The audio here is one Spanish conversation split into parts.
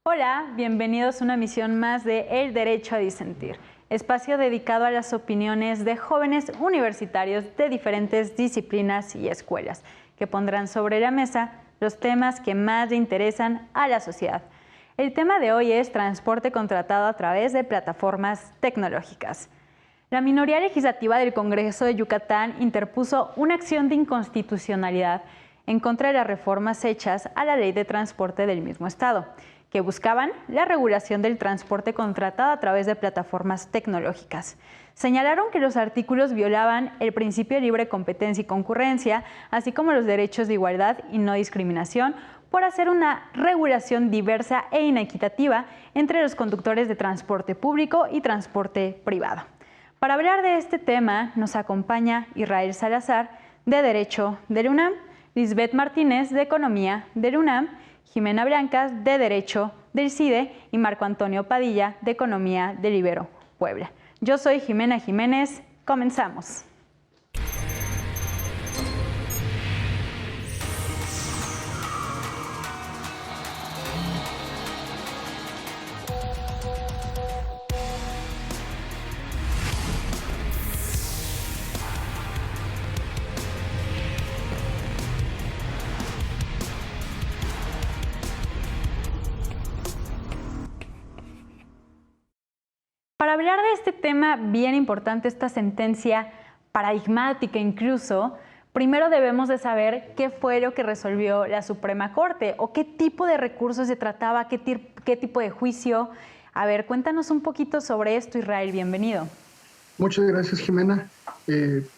Hola, bienvenidos a una emisión más de El Derecho a Disentir, espacio dedicado a las opiniones de jóvenes universitarios de diferentes disciplinas y escuelas, que pondrán sobre la mesa los temas que más le interesan a la sociedad. El tema de hoy es transporte contratado a través de plataformas tecnológicas. La minoría legislativa del Congreso de Yucatán interpuso una acción de inconstitucionalidad en contra de las reformas hechas a la Ley de Transporte del mismo estado, que buscaban la regulación del transporte contratado a través de plataformas tecnológicas. Señalaron que los artículos violaban el principio de libre competencia y concurrencia, así como los derechos de igualdad y no discriminación, por hacer una regulación diversa e inequitativa entre los conductores de transporte público y transporte privado. Para hablar de este tema nos acompaña Israel Salazar, de Derecho de la UNAM, Lisbeth Martínez, de Economía de la UNAM, Jimena Blancas, de Derecho del CIDE, y Marco Antonio Padilla, de Economía del Ibero, Puebla. Yo soy Jimena Jiménez. Comenzamos. Para hablar de este tema bien importante, esta sentencia paradigmática incluso, primero debemos de saber qué fue lo que resolvió la Suprema Corte o qué tipo de recursos se trataba, qué tipo de juicio. A ver, cuéntanos un poquito sobre esto, Israel, bienvenido. Muchas gracias, Jimena.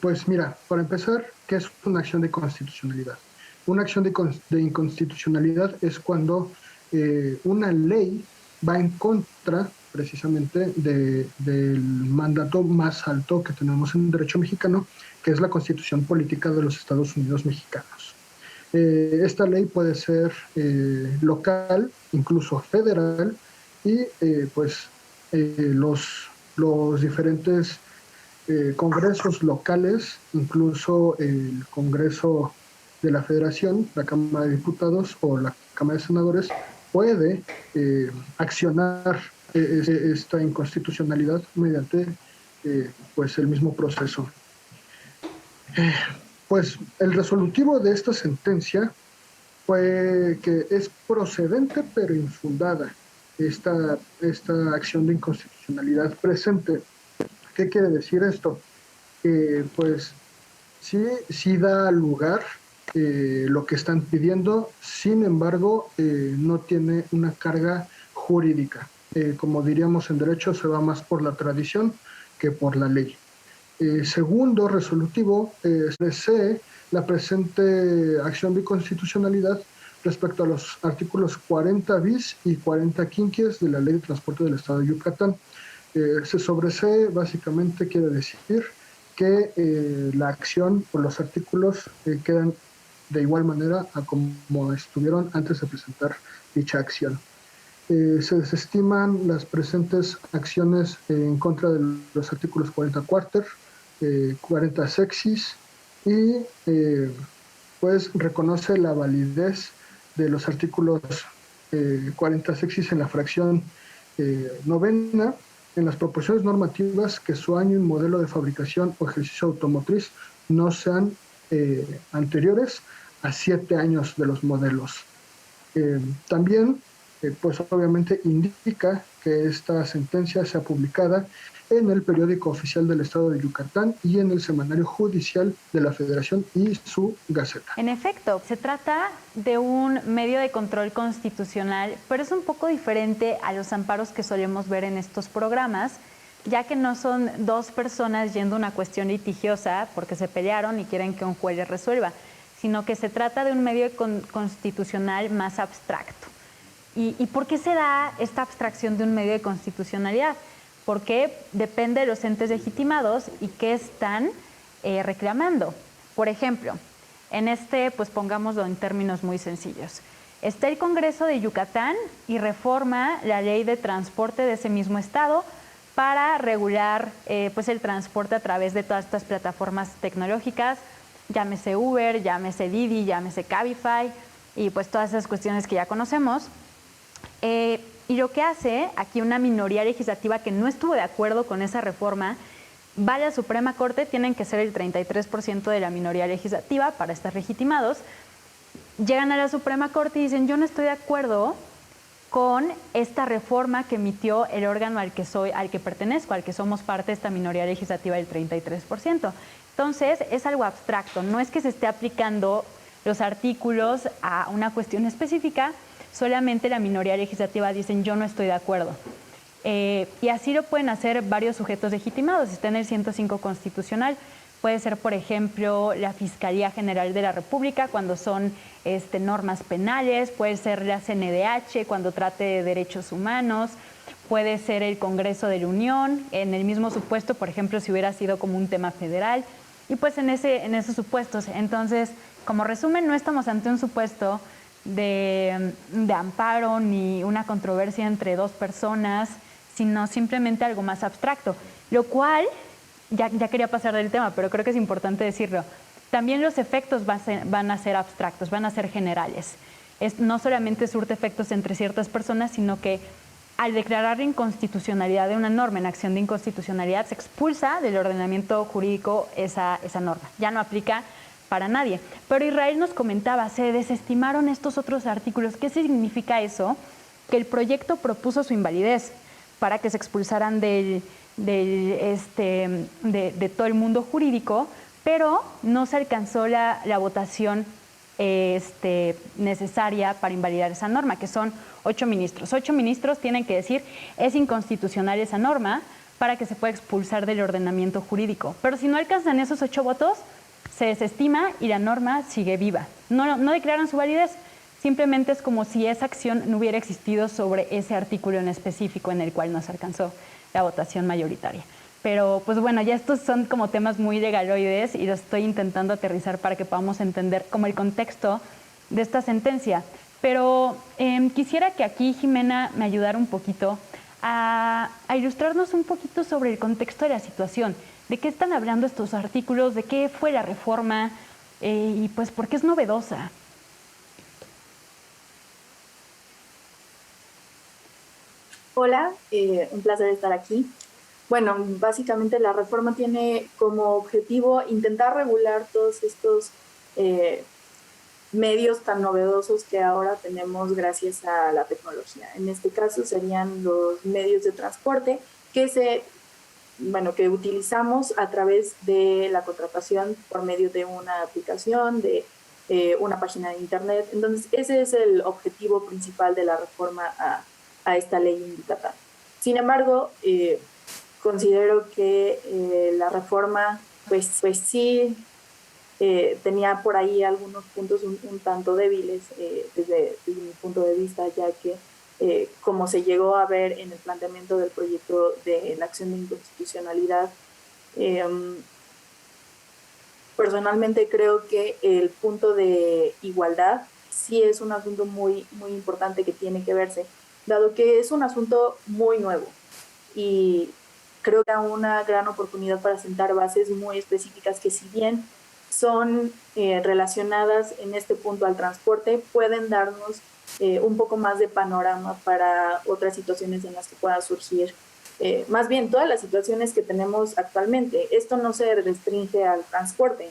Pues mira, para empezar, ¿qué es una acción de constitucionalidad? Una acción de inconstitucionalidad es cuando una ley va en contra precisamente del mandato más alto que tenemos en el derecho mexicano, que es la Constitución Política de los Estados Unidos Mexicanos. Esta ley puede ser local, incluso federal, y los diferentes congresos locales, incluso el Congreso de la Federación, la Cámara de Diputados o la Cámara de Senadores, puede accionar esta inconstitucionalidad mediante pues el mismo proceso. Pues el resolutivo de esta sentencia fue que es procedente pero infundada esta acción de inconstitucionalidad presente. ¿Qué quiere decir esto? Pues sí da lugar lo que están pidiendo, sin embargo, no tiene una carga jurídica. Como diríamos en derecho, se va más por la tradición que por la ley. Segundo resolutivo, desee la presente acción de constitucionalidad respecto a los artículos 40 bis y 40 quinquies de la Ley de Transporte del Estado de Yucatán. Se sobresee básicamente quiere decir que la acción o los artículos quedan de igual manera a como estuvieron antes de presentar dicha acción. Se desestiman las presentes acciones en contra de los artículos 40 cuarter, 40 sexis y pues reconoce la validez de los artículos 40 sexis en la fracción novena, en las proporciones normativas que su año y modelo de fabricación o ejercicio automotriz no sean anteriores a 7 años de los modelos. También, pues obviamente indica que esta sentencia sea publicada en el periódico oficial del Estado de Yucatán y en el semanario judicial de la Federación y su gaceta. En efecto, se trata de un medio de control constitucional, pero es un poco diferente a los amparos que solemos ver en estos programas, ya que no son dos personas yendo a una cuestión litigiosa porque se pelearon y quieren que un juez les resuelva, sino que se trata de un medio constitucional más abstracto. ¿Y por qué se da esta abstracción de un medio de constitucionalidad? Porque depende de los entes legitimados y qué están reclamando. Por ejemplo, en pues pongámoslo en términos muy sencillos. Está el Congreso de Yucatán y reforma la ley de transporte de ese mismo estado para regular pues el transporte a través de todas estas plataformas tecnológicas, llámese Uber, llámese Didi, llámese Cabify y pues todas esas cuestiones que ya conocemos. Y lo que hace aquí una minoría legislativa que no estuvo de acuerdo con esa reforma, va a la Suprema Corte, tienen que ser el 33% de la minoría legislativa para estar legitimados. Llegan a la Suprema Corte y dicen, yo no estoy de acuerdo con esta reforma que emitió el órgano al que pertenezco, al que somos parte de esta minoría legislativa del 33%. Entonces, es algo abstracto, no es que se esté aplicando los artículos a una cuestión específica, solamente la minoría legislativa dicen, yo no estoy de acuerdo. Y así lo pueden hacer varios sujetos legitimados, está en el 105 constitucional. Puede ser, por ejemplo, la Fiscalía General de la República cuando son normas penales, puede ser la CNDH cuando trate de derechos humanos, puede ser el Congreso de la Unión, en el mismo supuesto, por ejemplo, si hubiera sido como un tema federal, y pues en esos supuestos. Entonces, como resumen, no estamos ante un supuesto de amparo ni una controversia entre dos personas, sino simplemente algo más abstracto, lo cual, ya quería pasar del tema, pero creo que es importante decirlo, también los efectos van a ser abstractos, van a ser generales. No solamente surte efectos entre ciertas personas, sino que al declarar la inconstitucionalidad de una norma en acción de inconstitucionalidad, se expulsa del ordenamiento jurídico esa norma, ya no aplica para nadie. Pero Israel nos comentaba, se desestimaron estos otros artículos. ¿Qué significa eso? Que el proyecto propuso su invalidez para que se expulsaran de todo el mundo jurídico, pero no se alcanzó la votación necesaria para invalidar esa norma, que son 8 ministros. 8 ministros tienen que decir, es inconstitucional esa norma para que se pueda expulsar del ordenamiento jurídico. Pero si no alcanzan esos 8 votos, se desestima y la norma sigue viva. No declaran su validez. Simplemente es como si esa acción no hubiera existido sobre ese artículo en específico en el cual no se alcanzó la votación mayoritaria. Pero pues bueno, ya estos son como temas muy legaloides y los estoy intentando aterrizar para que podamos entender como el contexto de esta sentencia. Pero quisiera que aquí Jimena me ayudara un poquito a ilustrarnos un poquito sobre el contexto de la situación. ¿De qué están hablando estos artículos? ¿De qué fue la reforma? Y pues, ¿por qué es novedosa? Hola, un placer estar aquí. Bueno, básicamente la reforma tiene como objetivo intentar regular todos estos medios tan novedosos que ahora tenemos gracias a la tecnología. En este caso serían los medios de transporte que utilizamos a través de la contratación por medio de una aplicación, de una página de internet. Entonces, ese es el objetivo principal de la reforma a esta ley en Yucatán. Sin embargo, considero que la reforma, pues sí, tenía por ahí algunos puntos un tanto débiles desde mi punto de vista, ya que como se llegó a ver en el planteamiento del proyecto de la acción de inconstitucionalidad, personalmente creo que el punto de igualdad sí es un asunto muy, muy importante que tiene que verse, dado que es un asunto muy nuevo y creo que hay una gran oportunidad para sentar bases muy específicas que, si bien son relacionadas en este punto al transporte, pueden darnos un poco más de panorama para otras situaciones en las que pueda surgir, más bien todas las situaciones que tenemos actualmente. Esto no se restringe al transporte.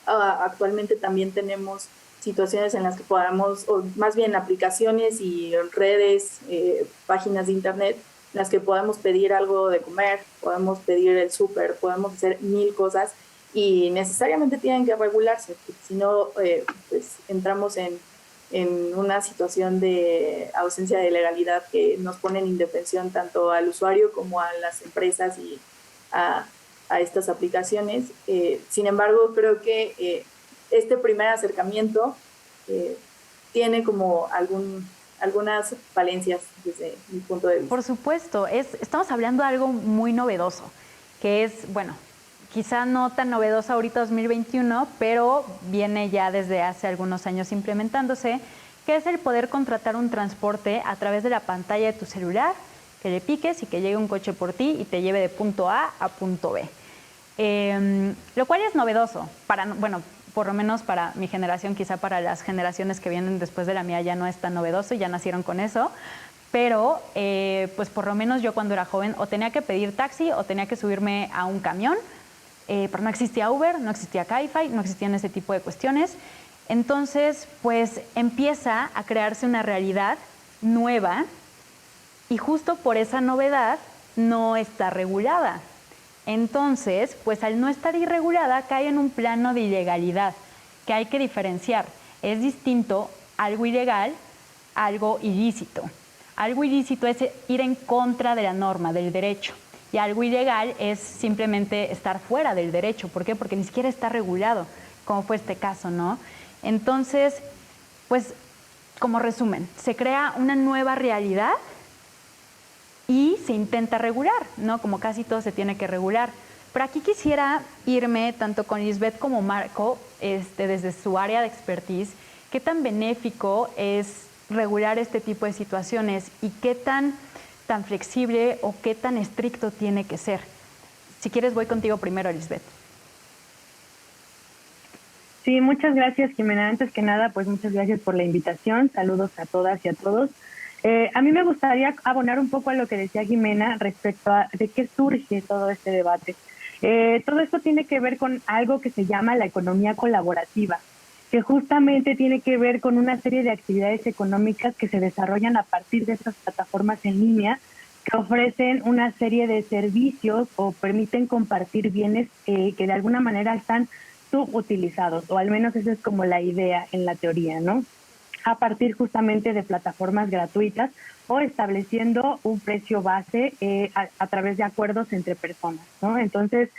Actualmente también tenemos situaciones en las que podamos, o más bien aplicaciones y redes, páginas de internet, en las que podemos pedir algo de comer, podemos pedir el súper, podemos hacer 1000 cosas y necesariamente tienen que regularse, porque si no, pues entramos en una situación de ausencia de legalidad que nos pone en indefensión tanto al usuario como a las empresas y a estas aplicaciones. Sin embargo, creo que este primer acercamiento tiene como algunas falencias desde mi punto de vista. Por supuesto, estamos hablando de algo muy novedoso, que es, bueno, quizá no tan novedoso ahorita 2021, pero viene ya desde hace algunos años implementándose, que es el poder contratar un transporte a través de la pantalla de tu celular, que le piques y que llegue un coche por ti y te lleve de punto A a punto B. Lo cual es novedoso, por lo menos para mi generación, quizá para las generaciones que vienen después de la mía ya no es tan novedoso, ya nacieron con eso, pero pues por lo menos yo cuando era joven o tenía que pedir taxi o tenía que subirme a un camión, pero no existía Uber, no existía Cabify, no existían ese tipo de cuestiones. Entonces, pues empieza a crearse una realidad nueva y justo por esa novedad no está regulada. Entonces, pues al no estar irregulada cae en un plano de ilegalidad que hay que diferenciar. Es distinto algo ilegal a algo ilícito. Algo ilícito es ir en contra de la norma, del derecho. Y algo ilegal es simplemente estar fuera del derecho. ¿Por qué? Porque ni siquiera está regulado, como fue este caso, ¿no? Entonces, pues, como resumen, se crea una nueva realidad y se intenta regular, ¿no? Como casi todo se tiene que regular. Pero aquí quisiera irme tanto con Lisbeth como Marco, desde su área de expertise, qué tan benéfico es regular este tipo de situaciones y qué tan flexible o qué tan estricto tiene que ser. Si quieres, voy contigo primero, Lisbeth. Sí, muchas gracias, Jimena. Antes que nada, pues muchas gracias por la invitación. Saludos a todas y a todos. A mí me gustaría abonar un poco a lo que decía Jimena respecto a de qué surge todo este debate. Todo esto tiene que ver con algo que se llama la economía colaborativa, que justamente tiene que ver con una serie de actividades económicas que se desarrollan a partir de estas plataformas en línea que ofrecen una serie de servicios o permiten compartir bienes que de alguna manera están subutilizados, o al menos esa es como la idea en la teoría, ¿no? A partir justamente de plataformas gratuitas o estableciendo un precio base a través de acuerdos entre personas, ¿no? Entonces,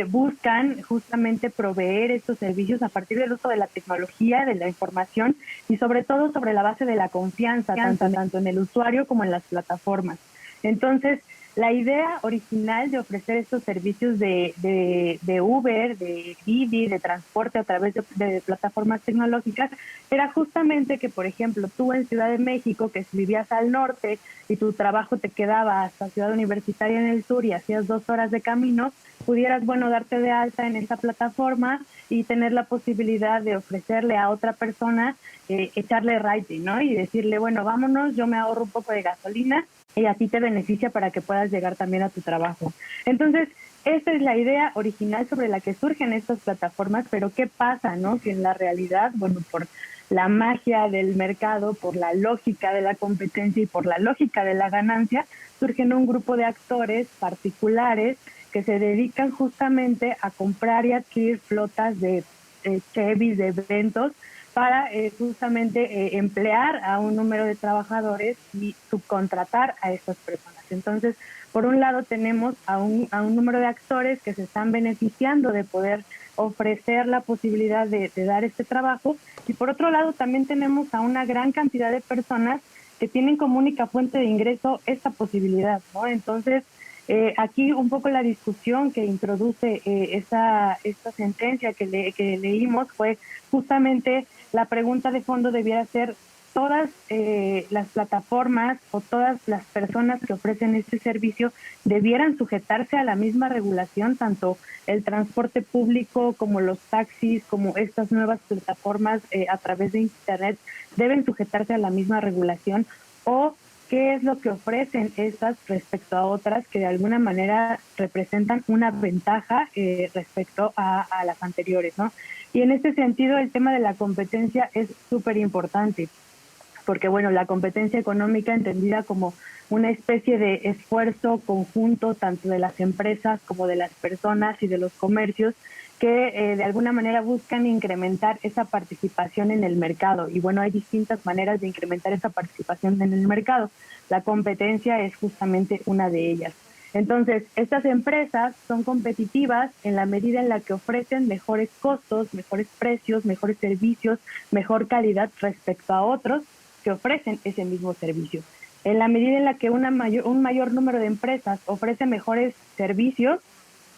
buscan justamente proveer estos servicios a partir del uso de la tecnología, de la información y sobre todo sobre la base de la confianza, tanto en el usuario como en las plataformas. Entonces, la idea original de ofrecer estos servicios de Uber, de Didi, de transporte a través de plataformas tecnológicas, era justamente que, por ejemplo, tú en Ciudad de México, que si vivías al norte y tu trabajo te quedaba hasta Ciudad Universitaria en el sur y hacías 2 horas de camino, pudieras, darte de alta en esta plataforma y tener la posibilidad de ofrecerle a otra persona, echarle rating, ¿no? Y decirle, bueno, vámonos, yo me ahorro un poco de gasolina y a ti te beneficia para que puedas llegar también a tu trabajo. Entonces, esta es la idea original sobre la que surgen estas plataformas, pero ¿qué pasa, no? Que en la realidad, por la magia del mercado, por la lógica de la competencia y por la lógica de la ganancia, surgen un grupo de actores particulares que se dedican justamente a comprar y adquirir flotas de Chevys, de eventos, para justamente emplear a un número de trabajadores y subcontratar a estas personas. Entonces, por un lado tenemos a un número de actores que se están beneficiando de poder ofrecer la posibilidad de dar este trabajo, y por otro lado también tenemos a una gran cantidad de personas que tienen como única fuente de ingreso esta posibilidad, ¿no? Entonces, aquí un poco la discusión que introduce esta sentencia que leímos fue justamente la pregunta de fondo debiera ser: todas las plataformas o todas las personas que ofrecen este servicio debieran sujetarse a la misma regulación, tanto el transporte público como los taxis, como estas nuevas plataformas a través de Internet, deben sujetarse a la misma regulación, o qué es lo que ofrecen estas respecto a otras que de alguna manera representan una ventaja respecto a las anteriores, ¿no? Y en este sentido el tema de la competencia es súper importante, porque la competencia económica entendida como una especie de esfuerzo conjunto tanto de las empresas como de las personas y de los comercios que de alguna manera buscan incrementar esa participación en el mercado. Y hay distintas maneras de incrementar esa participación en el mercado. La competencia es justamente una de ellas. Entonces, estas empresas son competitivas en la medida en la que ofrecen mejores costos, mejores precios, mejores servicios, mejor calidad respecto a otros que ofrecen ese mismo servicio. En la medida en la que un mayor número de empresas ofrece mejores servicios,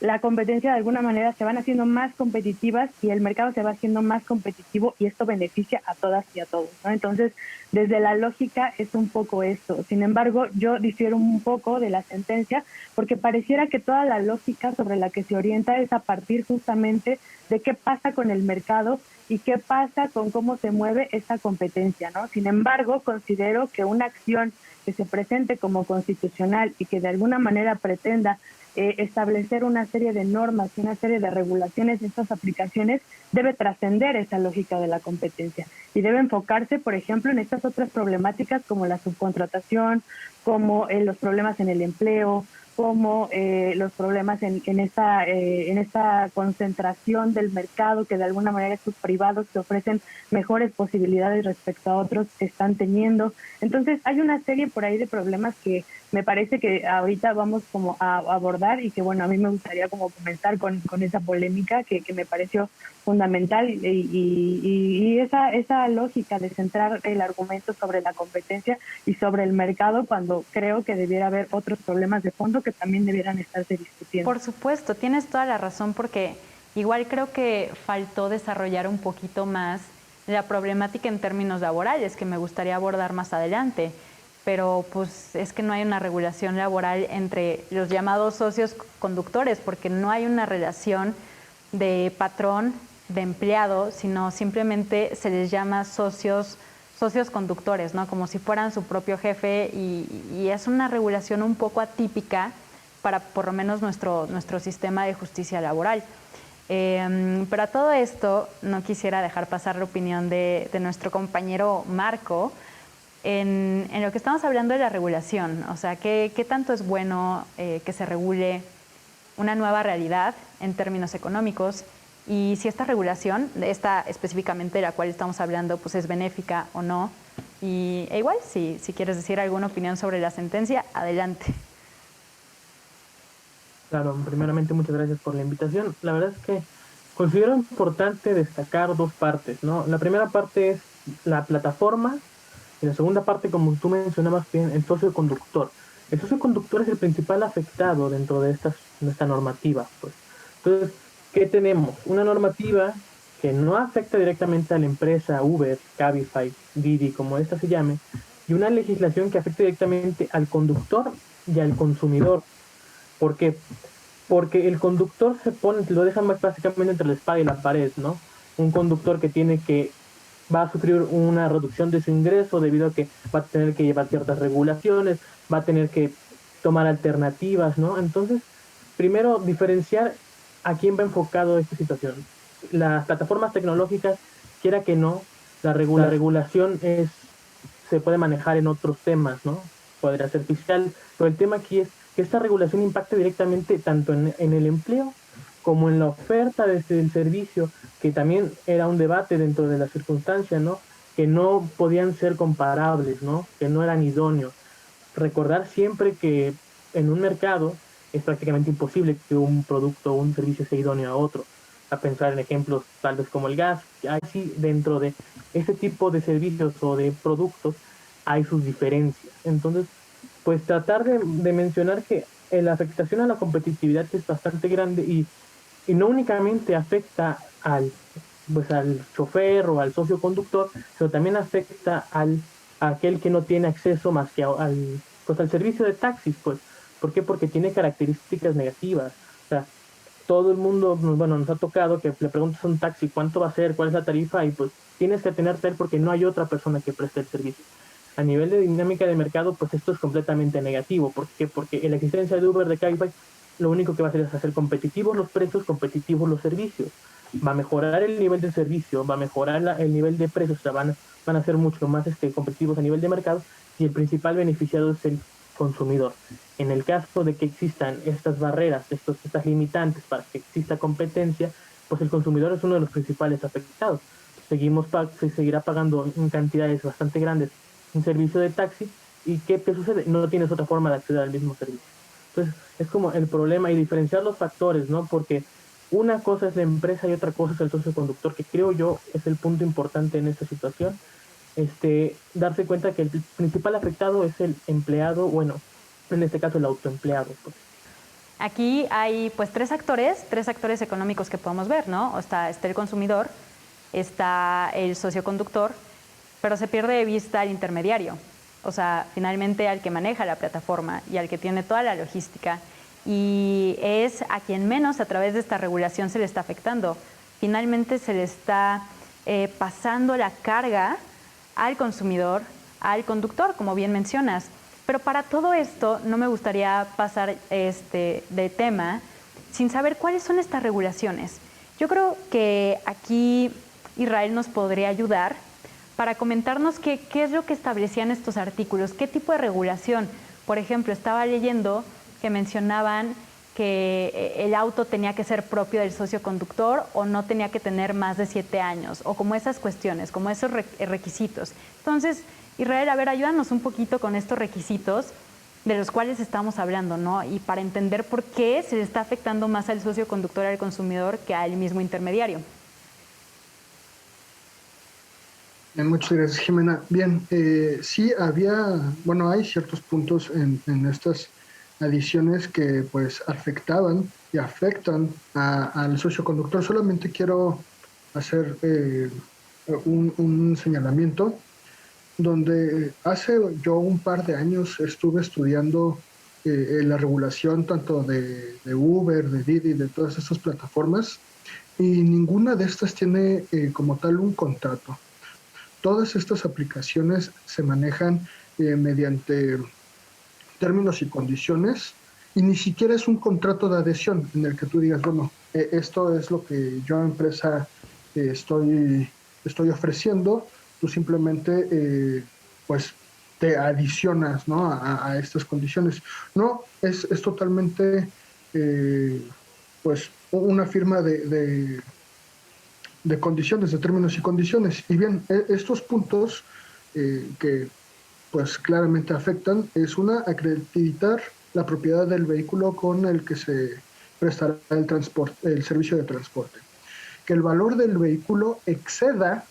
la competencia de alguna manera se van haciendo más competitivas y el mercado se va haciendo más competitivo y esto beneficia a todas y a todos, ¿no? Entonces, desde la lógica es un poco esto. Sin embargo, yo difiero un poco de la sentencia porque pareciera que toda la lógica sobre la que se orienta es a partir justamente de qué pasa con el mercado y qué pasa con cómo se mueve esa competencia, ¿no? Sin embargo, considero que una acción que se presente como constitucional y que de alguna manera pretenda establecer una serie de normas y una serie de regulaciones de estas aplicaciones debe trascender esa lógica de la competencia y debe enfocarse, por ejemplo, en estas otras problemáticas como la subcontratación, como los problemas en el empleo, como los problemas en esta concentración del mercado que de alguna manera estos privados que ofrecen mejores posibilidades respecto a otros están teniendo. Entonces hay una serie por ahí de problemas que me parece que ahorita vamos como a abordar y que bueno, a mí me gustaría como comenzar con esa polémica que me pareció fundamental y esa lógica de centrar el argumento sobre la competencia y sobre el mercado cuando creo que debiera haber otros problemas de fondo que también debieran estarse discutiendo. Por supuesto, tienes toda la razón porque igual creo que faltó desarrollar un poquito más la problemática en términos laborales que me gustaría abordar más adelante. Pero pues es que no hay una regulación laboral entre los llamados socios conductores, porque no hay una relación de patrón, de empleado, sino simplemente se les llama socios conductores, ¿no? Como si fueran su propio jefe y es una regulación un poco atípica para por lo menos nuestro sistema de justicia laboral. Pero a todo esto no quisiera dejar pasar la opinión de nuestro compañero Marco, en lo que estamos hablando de la regulación, o sea, ¿qué tanto es bueno que se regule una nueva realidad en términos económicos? Y si esta regulación, esta específicamente de la cual estamos hablando, pues es benéfica o no. E igual, si quieres decir alguna opinión sobre la sentencia, adelante. Claro, primeramente muchas gracias por la invitación. La verdad es que considero importante destacar dos partes, ¿no? La primera parte es la plataforma. Y la segunda parte, como tú mencionabas bien, el socio conductor. El socio conductor es el principal afectado dentro de esta normativa. Pues. Entonces, ¿qué tenemos? Una normativa que no afecta directamente a la empresa Uber, Cabify, Didi, como esta se llame, y una legislación que afecta directamente al conductor y al consumidor. ¿Por qué? Porque el conductor lo deja más básicamente entre la espada y la pared, ¿no? Un conductor que va a sufrir una reducción de su ingreso debido a que va a tener que llevar ciertas regulaciones, va a tener que tomar alternativas, ¿no? Entonces, primero, diferenciar a quién va enfocado esta situación. Las plataformas tecnológicas, quiera que no, la regulación se puede manejar en otros temas, ¿no? Podría ser fiscal, pero el tema aquí es que esta regulación impacta directamente tanto en el empleo como en la oferta del servicio, que también era un debate dentro de la circunstancia, ¿no? Que no podían ser comparables, ¿no? Que no eran idóneos. Recordar siempre que en un mercado es prácticamente imposible que un producto o un servicio sea idóneo a otro. A pensar en ejemplos tal vez como el gas, así dentro de este tipo de servicios o de productos hay sus diferencias. Entonces, pues tratar de mencionar que la afectación a la competitividad es bastante grande y no únicamente afecta al chofer o al socio conductor, sino también afecta a aquel que no tiene acceso más que al servicio de taxis, pues. ¿Por qué? Porque tiene características negativas. O sea, todo el mundo, nos ha tocado que le preguntas a un taxi cuánto va a ser, cuál es la tarifa, y pues tienes que atenerte a él porque no hay otra persona que preste el servicio. A nivel de dinámica de mercado, pues esto es completamente negativo. ¿Por qué? Porque en la existencia de Uber, de Cabify, lo único que va a hacer es hacer competitivos los precios, competitivos los servicios. Va a mejorar el nivel de servicio, va a mejorar el nivel de precios, o sea, van a ser mucho más competitivos a nivel de mercado, y el principal beneficiado es el consumidor. En el caso de que existan estas barreras, estas limitantes para que exista competencia, pues el consumidor es uno de los principales afectados. Se seguirá pagando en cantidades bastante grandes un servicio de taxi, y ¿qué sucede? No tienes otra forma de acceder al mismo servicio. Entonces, es como el problema, y diferenciar los factores, ¿no? Porque una cosa es la empresa y otra cosa es el socio conductor, que creo yo es el punto importante en esta situación. Darse cuenta que el principal afectado es el empleado, bueno, en este caso el autoempleado, pues. Aquí hay pues tres actores económicos que podemos ver, ¿no? Está el consumidor, está el socioconductor, pero se pierde de vista el intermediario, o sea, finalmente al que maneja la plataforma y al que tiene toda la logística, y es a quien menos a través de esta regulación se le está afectando. Finalmente se le está pasando la carga al consumidor, al conductor, como bien mencionas. Pero para todo esto no me gustaría pasar de tema sin saber cuáles son estas regulaciones. Yo creo que aquí Israel nos podría ayudar para comentarnos qué es lo que establecían estos artículos, qué tipo de regulación. Por ejemplo, estaba leyendo que mencionaban que el auto tenía que ser propio del socioconductor o no tenía que tener más de 7 años, o como esas cuestiones, como esos requisitos. Entonces, Israel, a ver, ayúdanos un poquito con estos requisitos de los cuales estamos hablando, ¿no? Y para entender por qué se le está afectando más al socioconductor, al consumidor, que al mismo intermediario. Bien, muchas gracias, Jimena. Bien, sí hay ciertos puntos en estas adiciones que pues afectaban y afectan al socioconductor. Solamente quiero hacer un señalamiento donde hace yo un par de años estuve estudiando la regulación tanto de Uber, de Didi, de todas estas plataformas, y ninguna de estas tiene como tal un contrato. Todas estas aplicaciones se manejan mediante términos y condiciones, y ni siquiera es un contrato de adhesión en el que tú digas, bueno, esto es lo que yo, empresa, estoy ofreciendo. Tú simplemente pues te adicionas, ¿no?, a estas condiciones. No, es totalmente pues una firma de condiciones, de términos y condiciones. Y bien, estos puntos que pues claramente afectan es acreditar la propiedad del vehículo con el que se prestará el servicio de transporte. Que el valor del vehículo exceda,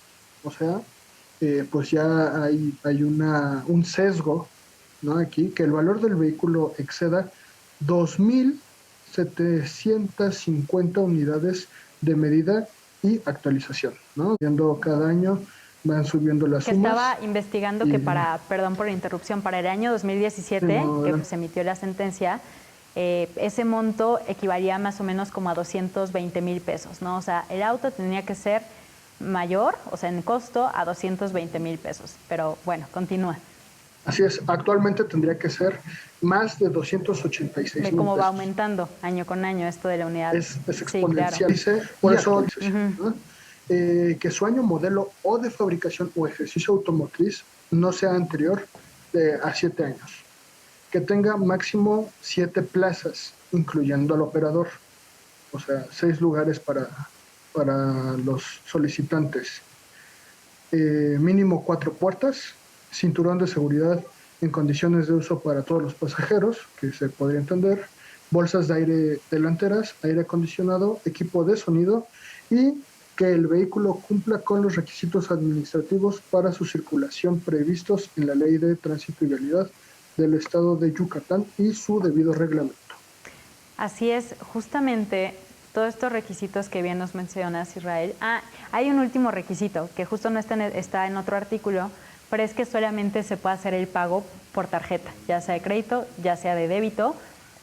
o sea, pues ya hay un sesgo, ¿no?, aquí, que el valor del vehículo exceda 2.750 unidades de medida y actualización, ¿no? Viendo cada año van subiendo las sumas. Estaba investigando que perdón por la interrupción, para el año 2017, que se emitió la sentencia, ese monto equivalía más o menos como a 220,000 pesos, ¿no? O sea, el auto tenía que ser mayor, o sea, en costo, a 220,000 pesos. Pero bueno, continúa. Así es, actualmente tendría que ser más de 286,000 pesos. Cómo va aumentando año con año esto de la unidad. Es exponencial. Sí, claro. Por eso, ¿no?, que su año, modelo o de fabricación o ejercicio automotriz no sea anterior a 7 años. Que tenga máximo 7 plazas, incluyendo al operador. O sea, 6 lugares para los solicitantes. Mínimo 4 puertas, cinturón de seguridad en condiciones de uso para todos los pasajeros, que se podría entender, bolsas de aire delanteras, aire acondicionado, equipo de sonido, y que el vehículo cumpla con los requisitos administrativos para su circulación previstos en la Ley de Tránsito y Vialidad del Estado de Yucatán y su debido reglamento. Así es, justamente todos estos requisitos que bien nos mencionas, Israel. Hay un último requisito que justo no está en otro artículo, pero es que solamente se puede hacer el pago por tarjeta, ya sea de crédito, ya sea de débito,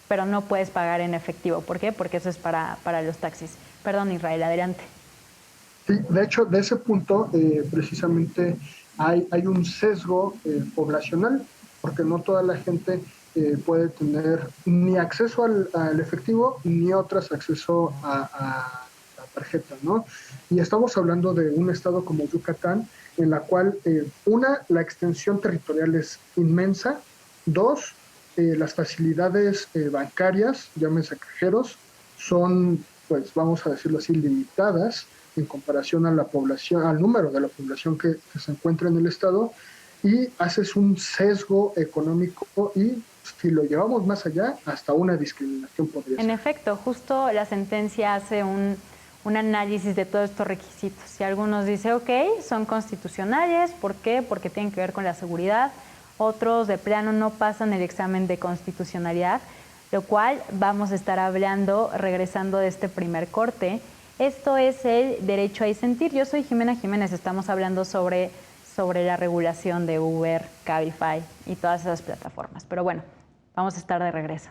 pero no puedes pagar en efectivo. ¿Por qué? Porque eso es para los taxis. Perdón, Israel, adelante. Sí, de hecho, de ese punto precisamente hay un sesgo poblacional, porque no toda la gente puede tener ni acceso al efectivo, ni otras acceso a la tarjeta, ¿no? Y estamos hablando de un estado como Yucatán, en la cual, la extensión territorial es inmensa. 2, las facilidades bancarias, llámense cajeros, son, pues vamos a decirlo así, limitadas en comparación a la población, al número de la población que se encuentra en el estado, y haces un sesgo económico y, si lo llevamos más allá, hasta una discriminación podría ser. En efecto, justo la sentencia hace un análisis de todos estos requisitos. Y algunos dicen, ok, son constitucionales. ¿Por qué? Porque tienen que ver con la seguridad. Otros de plano no pasan el examen de constitucionalidad. lo cual vamos a estar hablando regresando de este primer corte. Esto es el derecho a disentir. Yo soy Jimena Jiménez, estamos hablando sobre la regulación de Uber, Cabify y todas esas plataformas. Pero bueno, vamos a estar de regreso.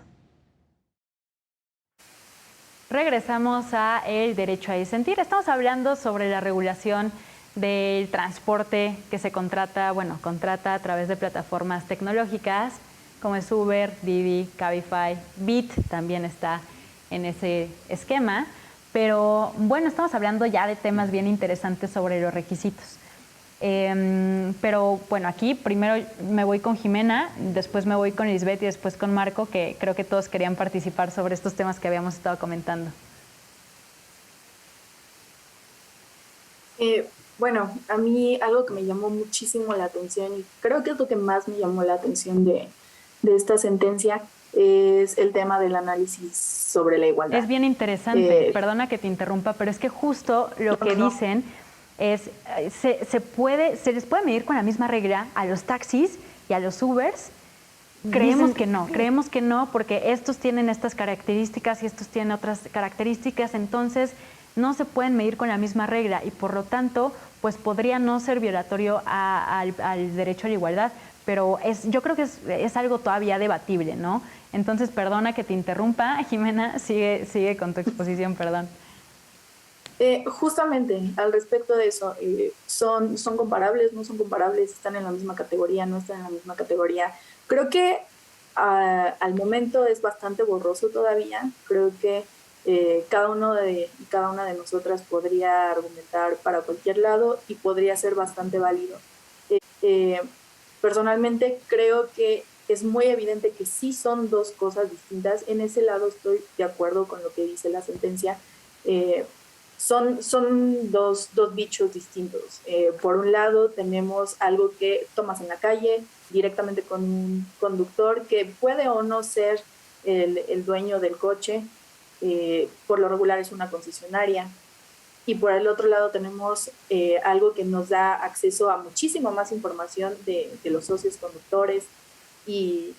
Regresamos a el derecho a disentir. Estamos hablando sobre la regulación del transporte que se contrata a través de plataformas tecnológicas como es Uber, Didi, Cabify, Bit también está en ese esquema. Pero bueno, estamos hablando ya de temas bien interesantes sobre los requisitos. Pero bueno, aquí primero me voy con Jimena, después me voy con Lisbeth y después con Marco, que creo que todos querían participar sobre estos temas que habíamos estado comentando. Bueno, a mí algo que me llamó muchísimo la atención y creo que es lo que más me llamó la atención de esta sentencia es el tema del análisis sobre la igualdad. Es bien interesante, perdona que te interrumpa, pero es que justo lo que dicen es, se les puede medir con la misma regla a los taxis y a los Ubers. Creemos que no, porque estos tienen estas características y estos tienen otras características, entonces no se pueden medir con la misma regla y por lo tanto, pues podría no ser violatorio al derecho a la igualdad, pero yo creo que es algo todavía debatible, ¿no? Entonces, perdona que te interrumpa, Jimena, sigue con tu exposición, perdón. Justamente al respecto de eso, ¿son comparables, no son comparables, están en la misma categoría, no están en la misma categoría? Creo que al momento es bastante borroso todavía, creo que cada una de nosotras podría argumentar para cualquier lado y podría ser bastante válido. Personalmente creo que es muy evidente que sí son dos cosas distintas. En ese lado estoy de acuerdo con lo que dice la sentencia. Son dos bichos distintos. Por un lado tenemos algo que tomas en la calle directamente con un conductor que puede o no ser el dueño del coche, por lo regular es una concesionaria. Y por el otro lado tenemos algo que nos da acceso a muchísimo más información de los socios conductores y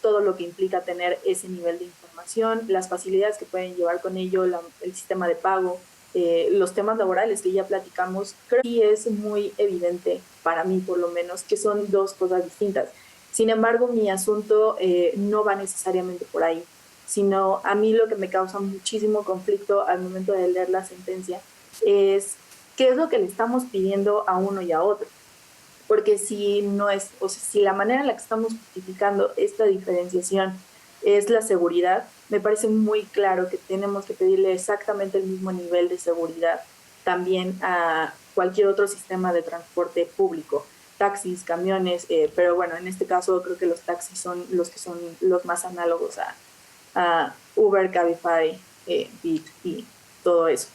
todo lo que implica tener ese nivel de información, las facilidades que pueden llevar con ello, el sistema de pago, los temas laborales que ya platicamos. Creo que es muy evidente, para mí por lo menos, que son dos cosas distintas. Sin embargo, mi asunto no va necesariamente por ahí, sino a mí lo que me causa muchísimo conflicto al momento de leer la sentencia es qué es lo que le estamos pidiendo a uno y a otro. Porque si la manera en la que estamos justificando esta diferenciación es la seguridad, me parece muy claro que tenemos que pedirle exactamente el mismo nivel de seguridad también a cualquier otro sistema de transporte público, taxis, camiones, pero bueno, en este caso creo que los taxis son los más análogos a Uber, Cabify, Bit y todo eso.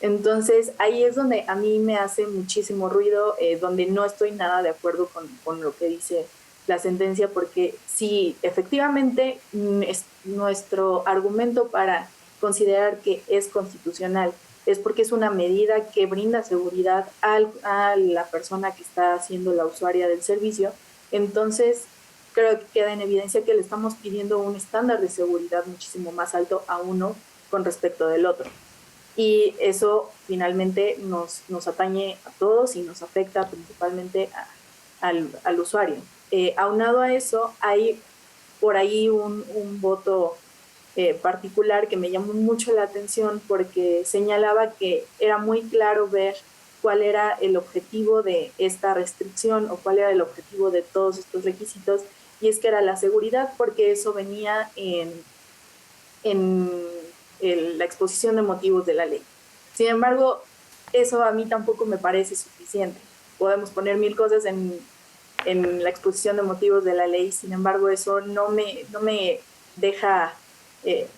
Entonces, ahí es donde a mí me hace muchísimo ruido, donde no estoy nada de acuerdo con lo que dice la sentencia, porque si efectivamente nuestro argumento para considerar que es constitucional es porque es una medida que brinda seguridad a la persona que está siendo la usuaria del servicio, entonces creo que queda en evidencia que le estamos pidiendo un estándar de seguridad muchísimo más alto a uno con respecto del otro. Y eso finalmente nos atañe a todos y nos afecta principalmente al usuario. Aunado a eso, hay por ahí un voto particular que me llamó mucho la atención porque señalaba que era muy claro ver cuál era el objetivo de esta restricción o cuál era el objetivo de todos estos requisitos, y es que era la seguridad, porque eso venía en la exposición de motivos de la ley. Sin embargo, eso a mí tampoco me parece suficiente. Podemos poner mil cosas en la exposición de motivos de la ley, sin embargo, eso no me deja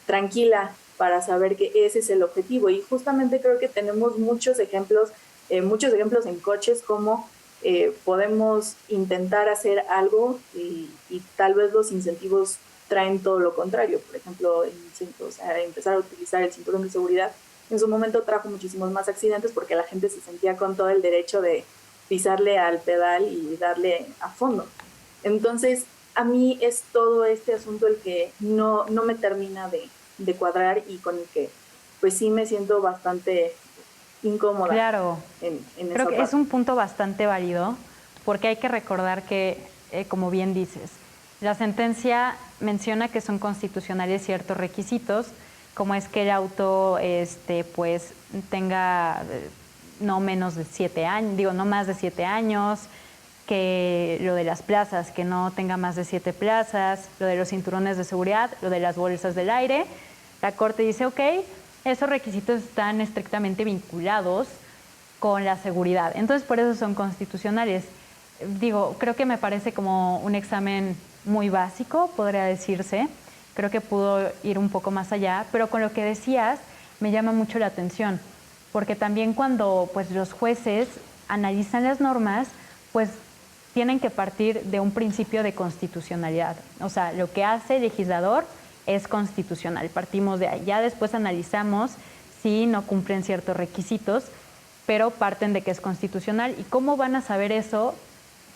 tranquila para saber que ese es el objetivo. Y justamente creo que tenemos muchos ejemplos en coches, como podemos intentar hacer algo y tal vez los incentivos traen todo lo contrario. Por ejemplo, empezar a utilizar el cinturón de seguridad en su momento trajo muchísimos más accidentes porque la gente se sentía con todo el derecho de pisarle al pedal y darle a fondo. Entonces, a mí es todo este asunto el que no me termina de cuadrar y con el que pues sí me siento bastante incómoda. Claro, en creo que esa es un punto bastante válido porque hay que recordar que, como bien dices, la sentencia menciona que son constitucionales ciertos requisitos, como es que el auto pues tenga no menos de 7 años, digo, no más de 7 años, que lo de las plazas, que no tenga más de 7 plazas, lo de los cinturones de seguridad, lo de las bolsas del aire. La Corte dice, ok, esos requisitos están estrictamente vinculados con la seguridad, entonces por eso son constitucionales. Digo, creo que me parece como un examen muy básico, podría decirse. Creo que pudo ir un poco más allá, pero con lo que decías me llama mucho la atención, porque también cuando pues, los jueces analizan las normas, pues tienen que partir de un principio de constitucionalidad. O sea, lo que hace el legislador es constitucional, partimos de ahí. Ya después analizamos si no cumplen ciertos requisitos, pero parten de que es constitucional. ¿Y cómo van a saber eso?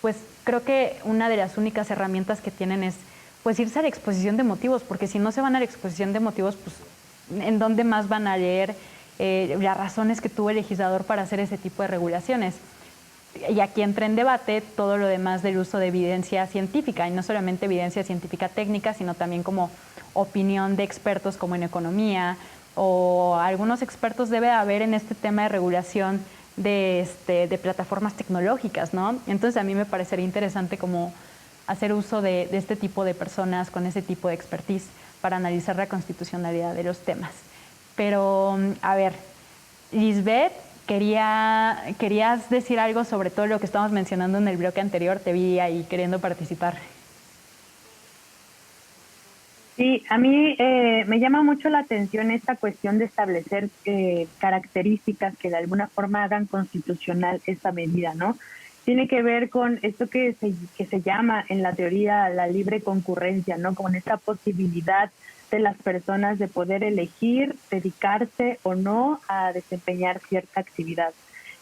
Pues creo que una de las únicas herramientas que tienen es pues irse a la exposición de motivos, porque si no se van a la exposición de motivos, pues ¿en dónde más van a leer las razones que tuvo el legislador para hacer ese tipo de regulaciones? Y aquí entra en debate todo lo demás del uso de evidencia científica, y no solamente evidencia científica técnica, sino también como opinión de expertos como en economía, o algunos expertos debe haber en este tema de regulación de plataformas tecnológicas, ¿no? Entonces a mí me parecería interesante como hacer uso de este tipo de personas con ese tipo de expertise para analizar la constitucionalidad de los temas. Pero, a ver, Lisbeth, querías decir algo sobre todo lo que estábamos mencionando en el bloque anterior. Te vi ahí queriendo participar. Sí, a mí me llama mucho la atención esta cuestión de establecer características que de alguna forma hagan constitucional esta medida, ¿no? Tiene que ver con esto que se llama en la teoría la libre concurrencia, ¿no? Con esta posibilidad de las personas de poder elegir, dedicarse o no a desempeñar cierta actividad.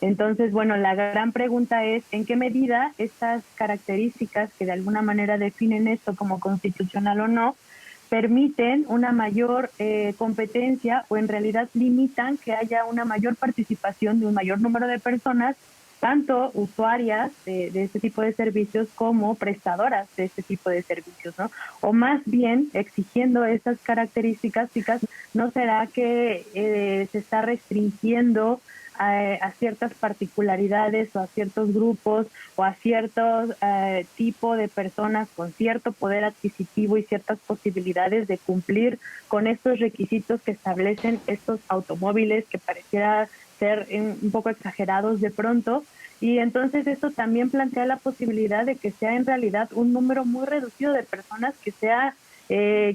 Entonces, bueno, la gran pregunta es, ¿en qué medida estas características que de alguna manera definen esto como constitucional o no, permiten una mayor competencia o en realidad limitan que haya una mayor participación de un mayor número de personas, tanto usuarias de este tipo de servicios como prestadoras de este tipo de servicios, ¿no? O más bien, exigiendo estas características, ¿no será que se está restringiendo a ciertas particularidades o a ciertos grupos o a ciertos tipo de personas con cierto poder adquisitivo y ciertas posibilidades de cumplir con estos requisitos que establecen estos automóviles que pareciera ser un poco exagerados de pronto? Y entonces esto también plantea la posibilidad de que sea en realidad un número muy reducido de personas que sea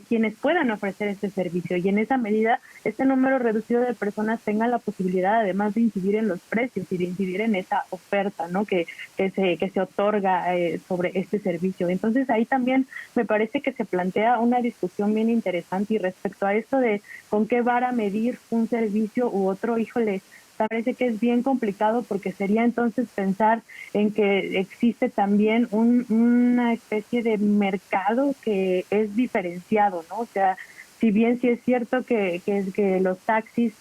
quienes puedan ofrecer este servicio, y en esa medida este número reducido de personas tenga la posibilidad además de incidir en los precios y de incidir en esa oferta, ¿no? que se otorga sobre este servicio. Entonces ahí también me parece que se plantea una discusión bien interesante, y respecto a esto de con qué vara medir un servicio u otro, híjole, parece que es bien complicado, porque sería entonces pensar en que existe también una especie de mercado que es diferenciado, ¿no? O sea, si bien sí es cierto que los taxis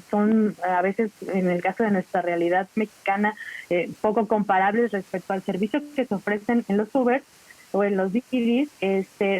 son a veces, en el caso de nuestra realidad mexicana, poco comparables respecto al servicio que se ofrecen en los Uber o en los DiDis,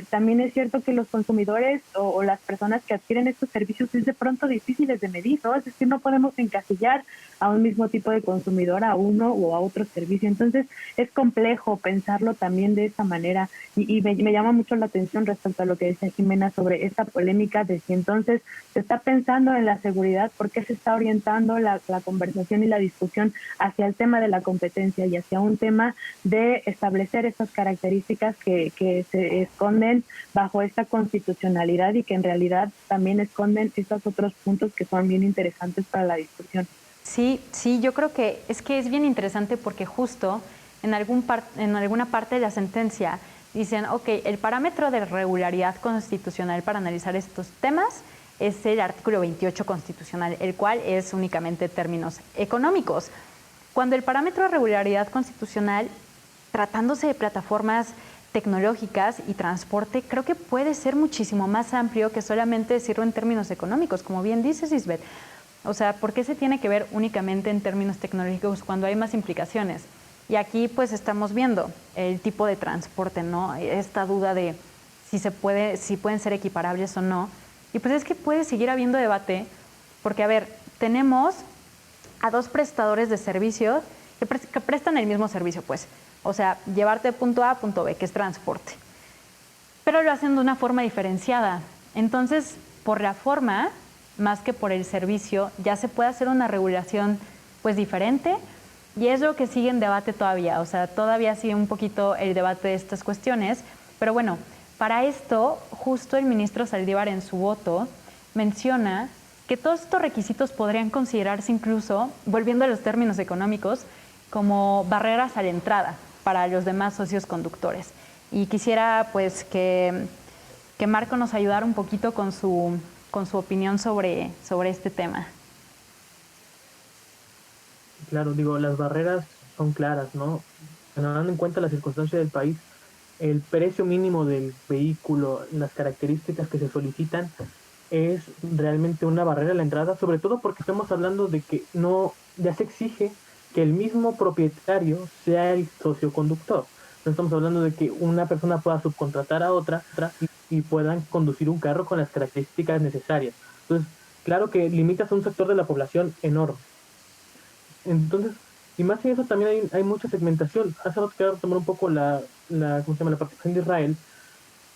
también es cierto que los consumidores o las personas que adquieren estos servicios es de pronto difíciles de medir, ¿no? Es decir, no podemos encasillar a un mismo tipo de consumidor, a uno o a otro servicio. Entonces es complejo pensarlo también de esa manera, y me llama mucho la atención respecto a lo que decía Jimena sobre esta polémica de si entonces se está pensando en la seguridad, por qué se está orientando la conversación y la discusión hacia el tema de la competencia y hacia un tema de establecer estas características que se esconden bajo esta constitucionalidad y que en realidad también esconden estos otros puntos que son bien interesantes para la discusión. Sí, yo creo que es bien interesante, porque justo en alguna parte de la sentencia dicen, ok, el parámetro de regularidad constitucional para analizar estos temas es el artículo 28 constitucional, el cual es únicamente términos económicos. Cuando el parámetro de regularidad constitucional, tratándose de plataformas tecnológicas y transporte, creo que puede ser muchísimo más amplio que solamente decirlo en términos económicos, como bien dices, Isbeth. O sea, ¿por qué se tiene que ver únicamente en términos tecnológicos cuando hay más implicaciones? Y aquí pues estamos viendo el tipo de transporte, ¿no? Esta duda de si pueden ser equiparables o no. Y pues es que puede seguir habiendo debate, porque a ver, tenemos a dos prestadores de servicios que prestan el mismo servicio, pues. O sea, llevarte de punto A a punto B, que es transporte. Pero lo hacen de una forma diferenciada. Entonces, por la forma, más que por el servicio, ya se puede hacer una regulación pues diferente, y es lo que sigue en debate todavía. O sea, todavía sigue un poquito el debate de estas cuestiones. Pero bueno, para esto, justo el ministro Saldívar en su voto menciona que todos estos requisitos podrían considerarse incluso, volviendo a los términos económicos, como barreras a la entrada para los demás socios conductores. Y quisiera pues que Marco nos ayudara un poquito con su opinión sobre este tema. Claro, digo, las barreras son claras, ¿no? Teniendo en cuenta la circunstancia del país, el precio mínimo del vehículo, las características que se solicitan, es realmente una barrera a la entrada, sobre todo porque estamos hablando de que ya se exige que el mismo propietario sea el socioconductor. No estamos hablando de que una persona pueda subcontratar a otra y puedan conducir un carro con las características necesarias. Entonces, claro que limitas a un sector de la población enorme. Entonces, y más que eso, también hay mucha segmentación. Hace rato quiero tomar un poco la participación de Israel,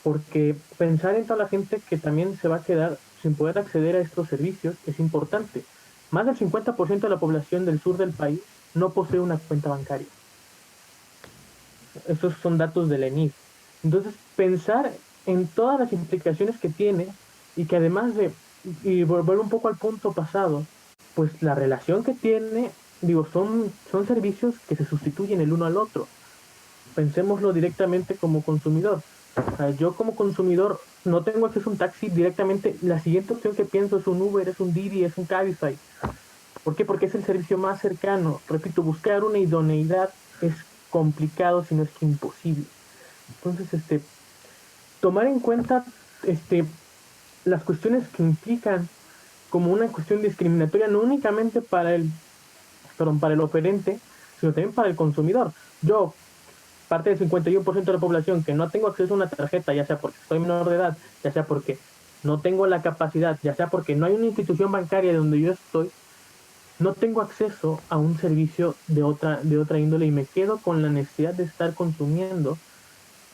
porque pensar en toda la gente que también se va a quedar sin poder acceder a estos servicios es importante. Más del 50% de la población del sur del país no posee una cuenta bancaria. Estos son datos del ENIF. Entonces, pensar en todas las implicaciones que tiene, y que además y volver un poco al punto pasado, pues la relación que tiene, digo, son servicios que se sustituyen el uno al otro. Pensémoslo directamente como consumidor. O sea, yo como consumidor no tengo acceso a un taxi directamente. La siguiente opción que pienso es un Uber, es un Didi, es un Cabify. ¿Por qué? Porque es el servicio más cercano. Repito, buscar una idoneidad es complicado, si no es que imposible. Entonces, tomar en cuenta las cuestiones que implican como una cuestión discriminatoria, no únicamente para el oferente, sino también para el consumidor. Yo, parte del 51% de la población que no tengo acceso a una tarjeta, ya sea porque soy menor de edad, ya sea porque no tengo la capacidad, ya sea porque no hay una institución bancaria donde yo estoy, no tengo acceso a un servicio de otra índole, y me quedo con la necesidad de estar consumiendo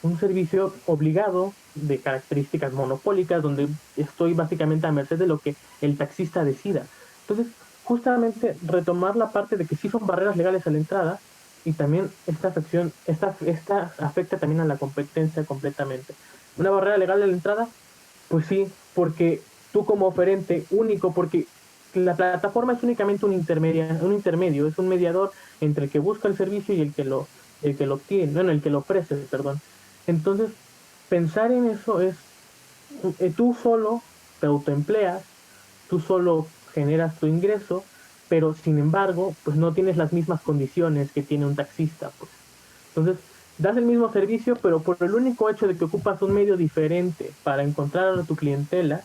un servicio obligado de características monopólicas, donde estoy básicamente a merced de lo que el taxista decida. Entonces, justamente retomar la parte de que sí son barreras legales a la entrada, y también esta afecta también a la competencia completamente. Una barrera legal a la entrada, pues sí, porque tú como oferente único, porque la plataforma es únicamente un intermedio, es un mediador entre el que busca el servicio y el que lo obtiene, bueno, el que lo ofrece, perdón. Entonces, pensar en eso es, tú solo te autoempleas, tú solo generas tu ingreso, pero sin embargo, pues no tienes las mismas condiciones que tiene un taxista, pues. Entonces, das el mismo servicio, pero por el único hecho de que ocupas un medio diferente para encontrar a tu clientela,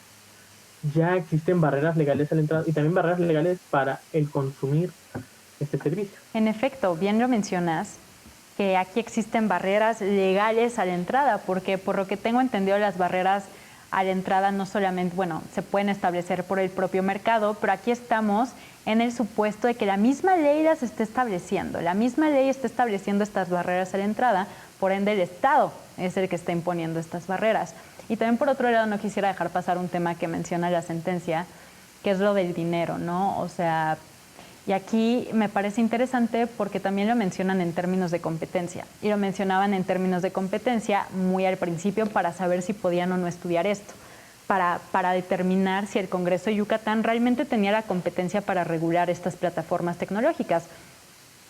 ya existen barreras legales a la entrada, y también barreras legales para el consumir este servicio. En efecto, bien lo mencionas, que aquí existen barreras legales a la entrada, porque por lo que tengo entendido, las barreras a la entrada no solamente, se pueden establecer por el propio mercado, pero aquí estamos en el supuesto de que la misma ley las esté estableciendo. La misma ley está estableciendo estas barreras a la entrada, por ende el Estado es el que está imponiendo estas barreras. Y también, por otro lado, no quisiera dejar pasar un tema que menciona la sentencia, que es lo del dinero, ¿no? O sea, y aquí me parece interesante porque también lo mencionan en términos de competencia. Y lo mencionaban en términos de competencia muy al principio para saber si podían o no estudiar esto, para determinar si el Congreso de Yucatán realmente tenía la competencia para regular estas plataformas tecnológicas.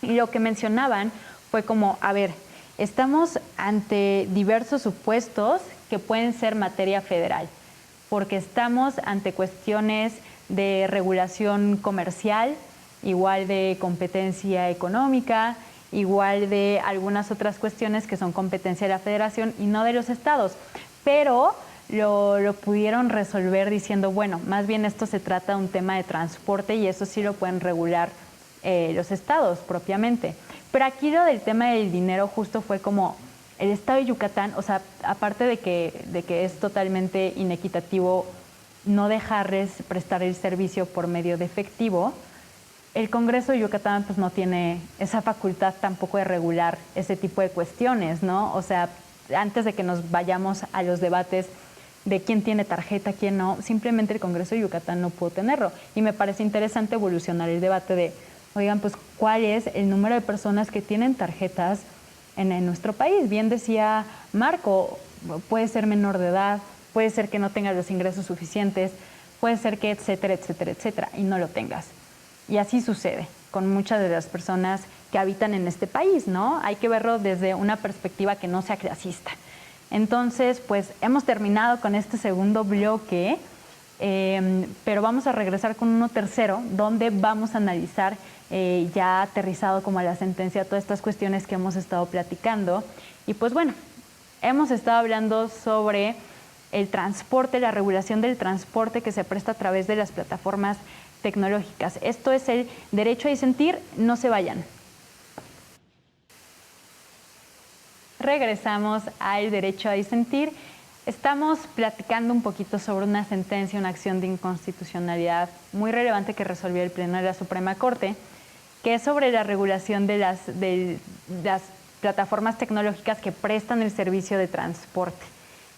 Y lo que mencionaban fue como, a ver, estamos ante diversos supuestos que pueden ser materia federal, porque estamos ante cuestiones de regulación comercial, igual de competencia económica, igual de algunas otras cuestiones que son competencia de la federación y no de los estados. Pero lo pudieron resolver diciendo, bueno, más bien esto se trata de un tema de transporte y eso sí lo pueden regular los estados propiamente. Pero aquí lo del tema del dinero justo fue como el estado de Yucatán, o sea, aparte de que es totalmente inequitativo no dejarles prestar el servicio por medio de efectivo, el Congreso de Yucatán pues no tiene esa facultad tampoco de regular ese tipo de cuestiones, ¿no? O sea, antes de que nos vayamos a los debates de quién tiene tarjeta, quién no, simplemente el Congreso de Yucatán no pudo tenerlo. Y me parece interesante evolucionar el debate de, oigan, pues, ¿cuál es el número de personas que tienen tarjetas en nuestro país? Bien decía Marco, puede ser menor de edad, puede ser que no tengas los ingresos suficientes, puede ser que etcétera, etcétera, etcétera, y no lo tengas. Y así sucede con muchas de las personas que habitan en este país, ¿no? Hay que verlo desde una perspectiva que no sea clasista. Entonces, pues hemos terminado con este segundo bloque, pero vamos a regresar con uno tercero, donde vamos a analizar ya aterrizado como a la sentencia todas estas cuestiones que hemos estado platicando. Y pues bueno, hemos estado hablando sobre el transporte, la regulación del transporte que se presta a través de las plataformas tecnológicas. Esto es el derecho a disentir. No se vayan. Regresamos al derecho a disentir. Estamos platicando un poquito sobre una sentencia, una acción de inconstitucionalidad muy relevante que resolvió el Pleno de la Suprema Corte, que es sobre la regulación de las plataformas tecnológicas que prestan el servicio de transporte.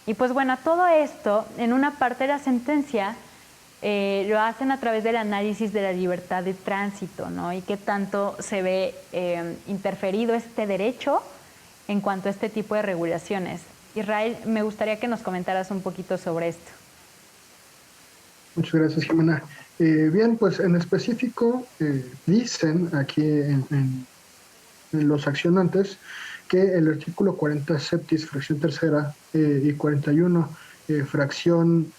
Y pues bueno, todo esto, en una parte de la sentencia, lo hacen a través del análisis de la libertad de tránsito, ¿no? Y qué tanto se ve interferido este derecho en cuanto a este tipo de regulaciones. Israel, me gustaría que nos comentaras un poquito sobre esto. Muchas gracias, Jimena. Bien, pues en específico dicen aquí en los accionantes que el artículo 40 septis, fracción tercera, y 41, fracción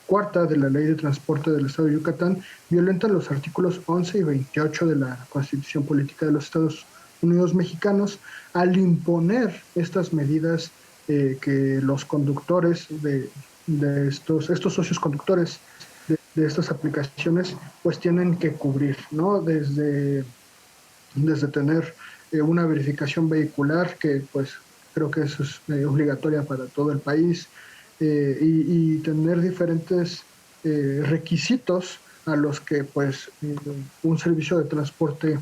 cuarta de la Ley de Transporte del Estado de Yucatán violentan los artículos 11 y 28 de la Constitución Política de los Estados Unidos Mexicanos al imponer estas medidas que los conductores de estos socios conductores de estas aplicaciones pues tienen que cubrir, ¿no? Desde tener una verificación vehicular, que pues creo que eso es obligatoria para todo el país, y tener diferentes requisitos a los que pues un servicio de transporte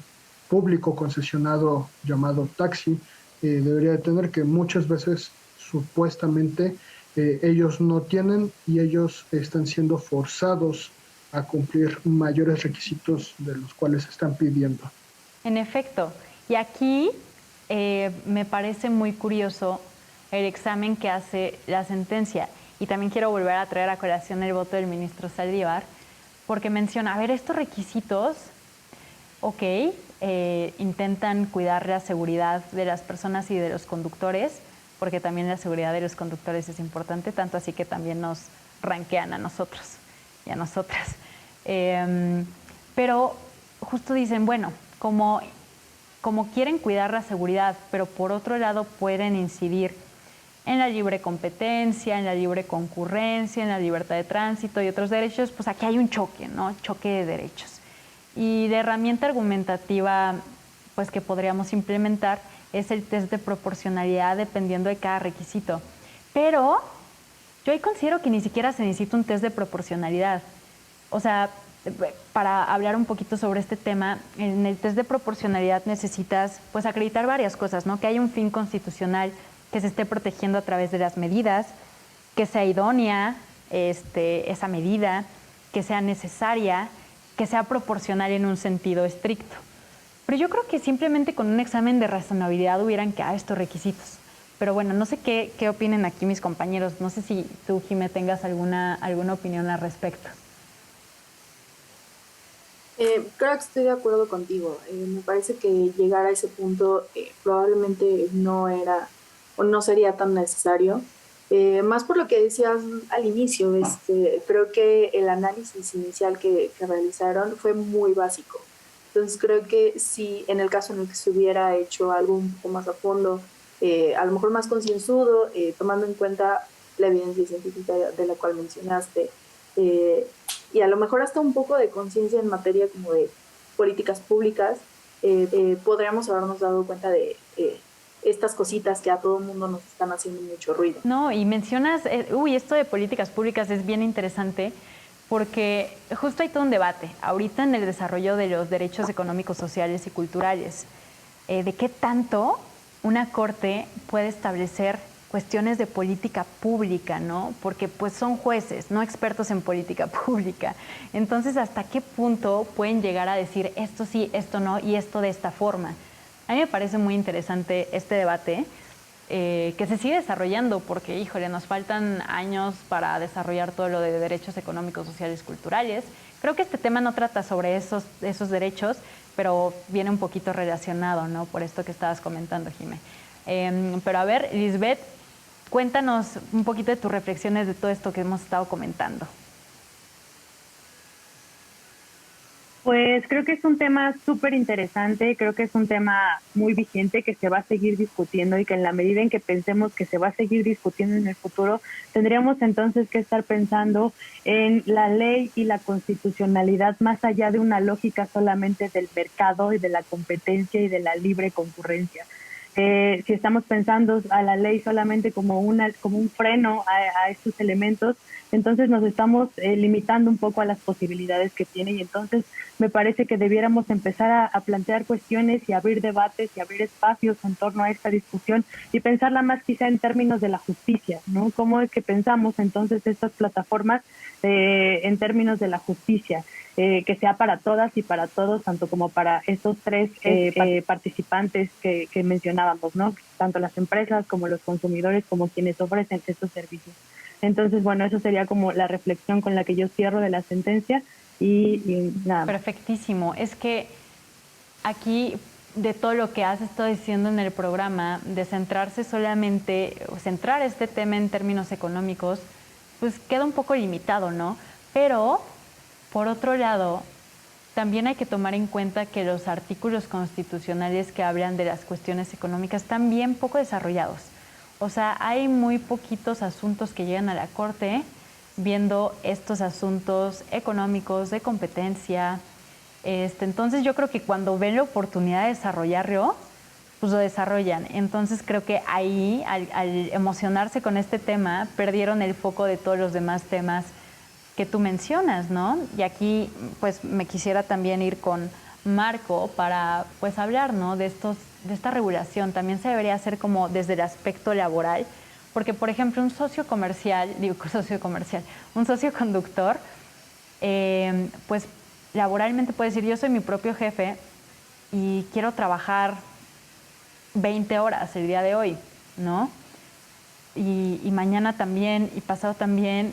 público concesionado llamado taxi debería de tener, que muchas veces supuestamente ellos no tienen, y ellos están siendo forzados a cumplir mayores requisitos de los cuales están pidiendo. En efecto, y aquí me parece muy curioso el examen que hace la sentencia, y también quiero volver a traer a colación el voto del ministro Saldívar, porque menciona, a ver, estos requisitos, ok, intentan cuidar la seguridad de las personas y de los conductores, porque también la seguridad de los conductores es importante, tanto así que también nos ranquean a nosotros y a nosotras. Pero justo dicen, bueno, como quieren cuidar la seguridad, pero por otro lado pueden incidir en la libre competencia, en la libre concurrencia, en la libertad de tránsito y otros derechos, pues aquí hay un choque, ¿no? Choque de derechos. Y la herramienta argumentativa pues, que podríamos implementar es el test de proporcionalidad dependiendo de cada requisito. Pero yo ahí considero que ni siquiera se necesita un test de proporcionalidad. O sea, para hablar un poquito sobre este tema, en el test de proporcionalidad necesitas pues acreditar varias cosas, ¿no? Que haya un fin constitucional que se esté protegiendo a través de las medidas, que sea idónea esa medida, que sea necesaria, que sea proporcional en un sentido estricto. Pero yo creo que simplemente con un examen de razonabilidad hubieran quedado estos requisitos. Pero bueno, no sé qué opinen aquí mis compañeros. No sé si tú, Jimé, tengas alguna opinión al respecto. Creo que estoy de acuerdo contigo. Me parece que llegar a ese punto probablemente no era o no sería tan necesario. Más por lo que decías al inicio, creo que el análisis inicial que realizaron fue muy básico. Entonces creo que si en el caso en el que se hubiera hecho algo un poco más a fondo, a lo mejor más concienzudo, tomando en cuenta la evidencia científica de la cual mencionaste, y a lo mejor hasta un poco de conciencia en materia como de políticas públicas, podríamos habernos dado cuenta de estas cositas que a todo el mundo nos están haciendo mucho ruido. No, y mencionas, esto de políticas públicas es bien interesante porque justo hay todo un debate ahorita en el desarrollo de los derechos económicos, sociales y culturales, de qué tanto una corte puede establecer cuestiones de política pública, ¿no? Porque pues son jueces, no expertos en política pública. Entonces, ¿hasta qué punto pueden llegar a decir esto sí, esto no y esto de esta forma? A mí me parece muy interesante este debate que se sigue desarrollando porque, híjole, nos faltan años para desarrollar todo lo de derechos económicos, sociales, culturales. Creo que este tema no trata sobre esos derechos, pero viene un poquito relacionado, ¿no? Por esto que estabas comentando, Jimé. Pero a ver, Lisbeth, cuéntanos un poquito de tus reflexiones de todo esto que hemos estado comentando. Pues creo que es un tema súper interesante, creo que es un tema muy vigente que se va a seguir discutiendo y que en la medida en que pensemos que se va a seguir discutiendo en el futuro, tendríamos entonces que estar pensando en la ley y la constitucionalidad más allá de una lógica solamente del mercado y de la competencia y de la libre concurrencia. Si estamos pensando a la ley solamente como un freno a estos elementos, entonces nos estamos limitando un poco a las posibilidades que tiene y entonces me parece que debiéramos empezar a plantear cuestiones y abrir debates y abrir espacios en torno a esta discusión y pensarla más quizá en términos de la justicia, ¿no? ¿Cómo es que pensamos entonces estas plataformas en términos de la justicia? Que sea para todas y para todos, tanto como para estos tres participantes que mencionábamos, ¿no? Tanto las empresas como los consumidores como quienes ofrecen estos servicios. Entonces, bueno, eso sería como la reflexión con la que yo cierro de la sentencia y nada. Perfectísimo. Es que aquí, de todo lo que has estado diciendo en el programa, de centrarse solamente, o centrar este tema en términos económicos, pues queda un poco limitado, ¿no? Pero, por otro lado, también hay que tomar en cuenta que los artículos constitucionales que hablan de las cuestiones económicas están bien poco desarrollados. O sea, hay muy poquitos asuntos que llegan a la Corte viendo estos asuntos económicos, de competencia. Entonces yo creo que cuando ven la oportunidad de desarrollarlo, pues lo desarrollan. Entonces creo que ahí, al emocionarse con este tema, perdieron el foco de todos los demás temas que tú mencionas, ¿no? Y aquí pues me quisiera también ir con Marco para pues hablar, ¿no? de esta regulación. También se debería hacer como desde el aspecto laboral, porque por ejemplo un socio conductor, pues laboralmente puede decir, yo soy mi propio jefe y quiero trabajar 20 horas el día de hoy, ¿no? Y mañana también, y pasado también,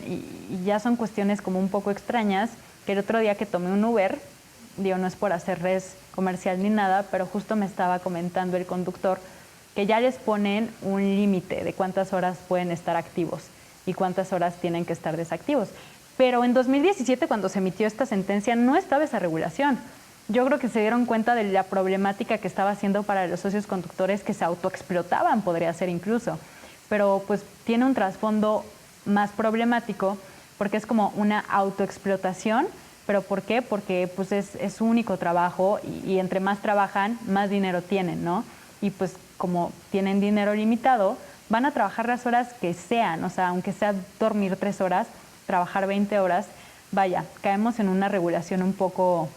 y ya son cuestiones como un poco extrañas, que el otro día que tomé un Uber, digo, no es por hacer res comercial ni nada, pero justo me estaba comentando el conductor que ya les ponen un límite de cuántas horas pueden estar activos y cuántas horas tienen que estar desactivos. Pero en 2017, cuando se emitió esta sentencia, no estaba esa regulación. Yo creo que se dieron cuenta de la problemática que estaba haciendo para los socios conductores que se autoexplotaban, podría ser incluso. Pero pues tiene un trasfondo más problemático porque es como una autoexplotación. ¿Pero por qué? Porque pues es su único trabajo y entre más trabajan, más dinero tienen, ¿no? Y pues como tienen dinero limitado, van a trabajar las horas que sean, o sea, aunque sea dormir 3 horas, trabajar 20 horas, vaya, caemos en una regulación un poco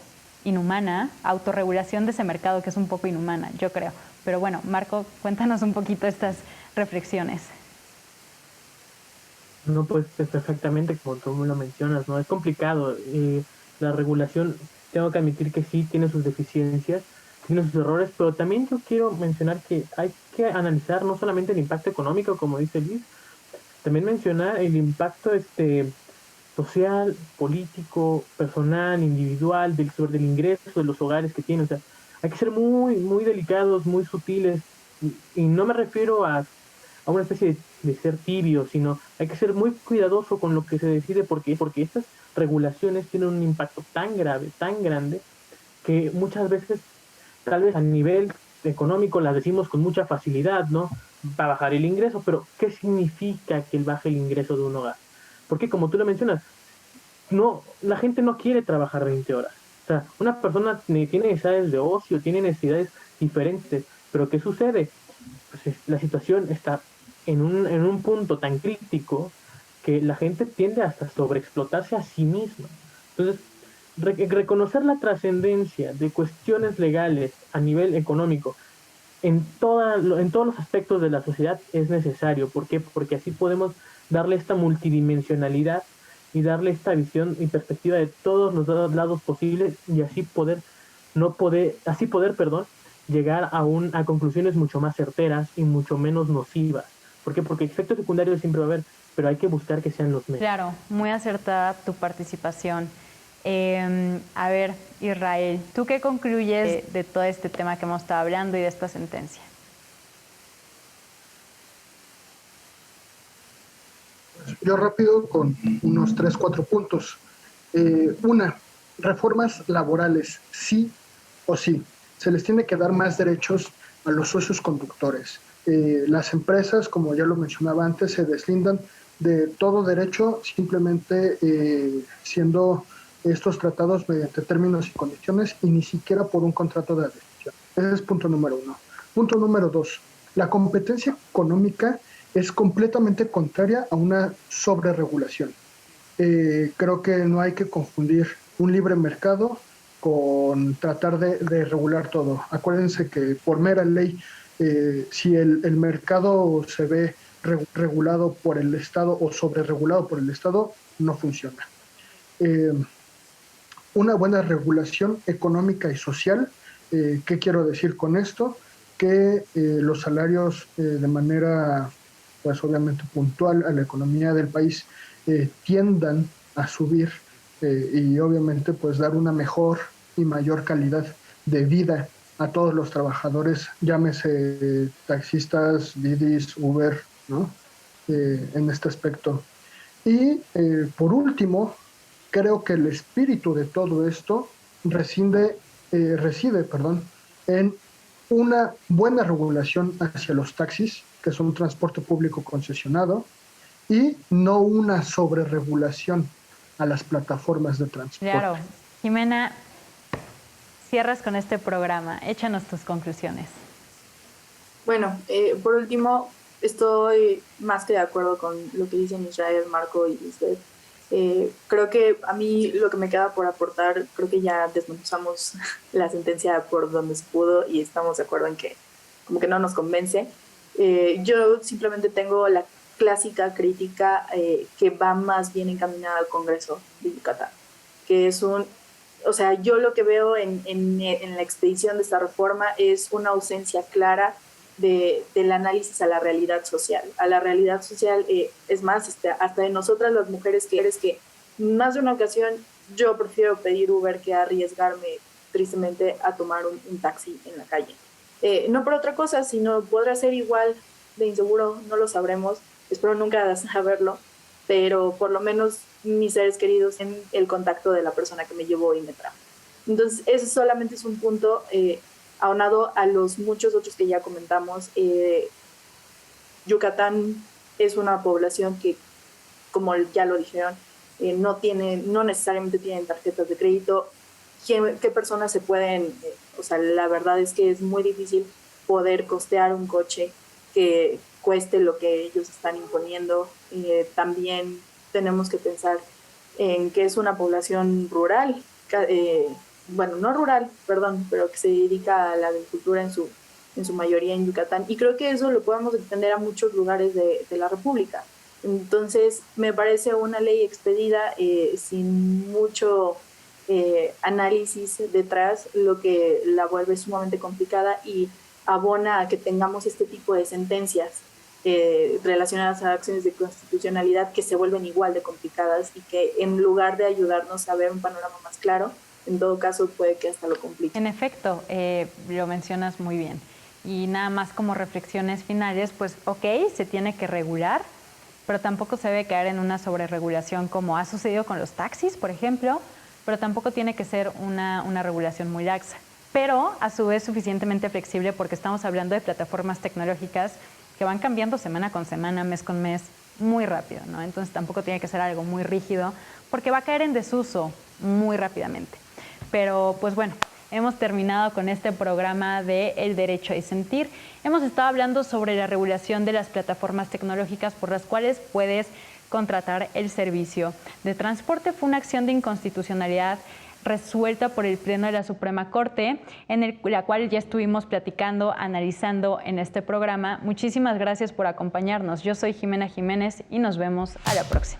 inhumana, autorregulación de ese mercado que es un poco inhumana, yo creo. Pero bueno, Marco, cuéntanos un poquito estas reflexiones. No, pues perfectamente como tú lo mencionas, ¿no? Es complicado. La regulación, tengo que admitir que sí tiene sus deficiencias, tiene sus errores, pero también yo quiero mencionar que hay que analizar no solamente el impacto económico, como dice Liz, también mencionar el impacto social, político, personal, individual, sobre el ingreso de los hogares que tienen. O sea, hay que ser muy, muy delicados, muy sutiles, y no me refiero a una especie de ser tibio, sino hay que ser muy cuidadoso con lo que se decide porque estas regulaciones tienen un impacto tan grave, tan grande, que muchas veces, tal vez a nivel económico, las decimos con mucha facilidad, ¿no? Va a bajar el ingreso, pero ¿qué significa que baje el ingreso de un hogar? Porque como tú lo mencionas, no, la gente no quiere trabajar 20 horas. O sea, una persona tiene necesidades de ocio, tiene necesidades diferentes, pero ¿qué sucede? Pues la situación está en un punto tan crítico que la gente tiende hasta sobreexplotarse a sí misma. Entonces, reconocer la trascendencia de cuestiones legales a nivel económico en todos los aspectos de la sociedad es necesario. ¿Por qué? Porque así podemos darle esta multidimensionalidad y darle esta visión y perspectiva de todos los lados posibles y así poder llegar a conclusiones mucho más certeras y mucho menos nocivas. ¿Por qué? Porque efectos secundarios siempre va a haber, pero hay que buscar que sean los menos. Claro, muy acertada tu participación. A ver, Israel, ¿tú qué concluyes de todo este tema que hemos estado hablando y de esta sentencia? Yo rápido con unos 3, 4 puntos. Una, reformas laborales, sí o sí. Se les tiene que dar más derechos a los socios conductores. Las empresas, como ya lo mencionaba antes, se deslindan de todo derecho simplemente siendo estos tratados mediante términos y condiciones y ni siquiera por un contrato de adhesión. Ese es punto número 1. Punto número 2. La competencia económica es completamente contraria a una sobreregulación. Creo que no hay que confundir un libre mercado con tratar de regular todo. Acuérdense que por mera ley, si el mercado se ve regulado por el Estado o sobreregulado por el Estado, no funciona. Una buena regulación económica y social. ¿Qué quiero decir con esto? Que los salarios de manera, pues obviamente puntual a la economía del país tiendan a subir y obviamente pues dar una mejor y mayor calidad de vida a todos los trabajadores, llámese taxistas, Didis, Uber, ¿no? En este aspecto. Y por último, creo que el espíritu de todo esto reside en una buena regulación hacia los taxis, que son un transporte público concesionado, y no una sobreregulación a las plataformas de transporte. Claro. Jimena, cierras con este programa. Échanos tus conclusiones. Bueno, por último, estoy más que de acuerdo con lo que dicen Israel, Marco y Lisbeth. Creo que a mí lo que me queda por aportar, creo que ya desmenuzamos la sentencia por donde se pudo y estamos de acuerdo en que como que no nos convence. Yo simplemente tengo la clásica crítica que va más bien encaminada al Congreso de Yucatán, que es o sea, yo lo que veo en la expedición de esta reforma es una ausencia clara del análisis a la realidad social. A la realidad social, es más, hasta de nosotras las mujeres que más de una ocasión yo prefiero pedir Uber que arriesgarme tristemente a tomar un taxi en la calle. No por otra cosa, sino podrá ser igual de inseguro, no lo sabremos, espero nunca saberlo, pero por lo menos mis seres queridos en el contacto de la persona que me llevó y me trajo. Entonces, ese solamente es un punto aunado a los muchos otros que ya comentamos. Yucatán es una población que, como ya lo dijeron, no necesariamente tienen tarjetas de crédito. ¿Qué personas se pueden? O sea, la verdad es que es muy difícil poder costear un coche que cueste lo que ellos están imponiendo. También tenemos que pensar en que es una población rural, bueno, no rural, perdón, pero que se dedica a la agricultura en su mayoría en Yucatán. Y creo que eso lo podemos extender a muchos lugares de la República. Entonces, me parece una ley expedida sin mucho análisis detrás, lo que la vuelve sumamente complicada y abona a que tengamos este tipo de sentencias relacionadas a acciones de constitucionalidad que se vuelven igual de complicadas y que en lugar de ayudarnos a ver un panorama más claro, en todo caso puede que hasta lo complique. En efecto, lo mencionas muy bien. Y nada más como reflexiones finales, pues ok, se tiene que regular, pero tampoco se debe caer en una sobreregulación como ha sucedido con los taxis, por ejemplo, pero tampoco tiene que ser una regulación muy laxa, pero a su vez suficientemente flexible, porque estamos hablando de plataformas tecnológicas que van cambiando semana con semana, mes con mes, muy rápido, ¿no? Entonces tampoco tiene que ser algo muy rígido, porque va a caer en desuso muy rápidamente. Pero pues bueno, hemos terminado con este programa de El Derecho a Disentir. Hemos estado hablando sobre la regulación de las plataformas tecnológicas por las cuales puedes contratar el servicio de transporte. Fue una acción de inconstitucionalidad resuelta por el Pleno de la Suprema Corte, en la cual ya estuvimos platicando, analizando en este programa. Muchísimas gracias por acompañarnos. Yo soy Jimena Jiménez y nos vemos a la próxima.